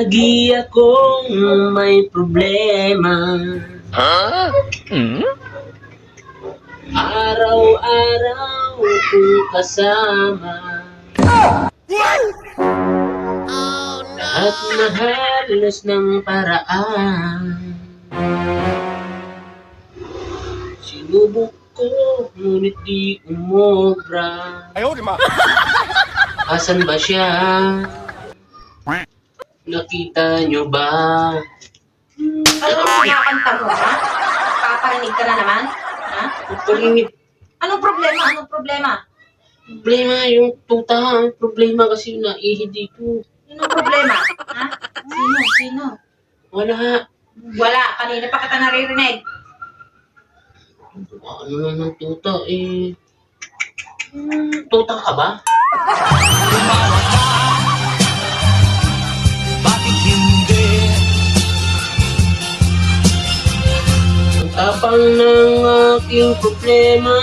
Lagi akong may problema. Araw-araw kong kasama. Lahat na halos ng paraan. Sinubok ko, ngunit di umobra. Asan ba siya? Nakita nyo ba? Ano kinakanta mo, ha? Paparinig ka na naman? Ha? Parinig. Anong problema? Anong problema? Problema yung tuta. Problema kasi naihi dito. Anong problema? Ha? Sino? Wala. Wala. Kanina pa kita naririnig. Ano naman tuta eh? Tuta ka ba? Bakit hindi? Ang tapang ng aking problema.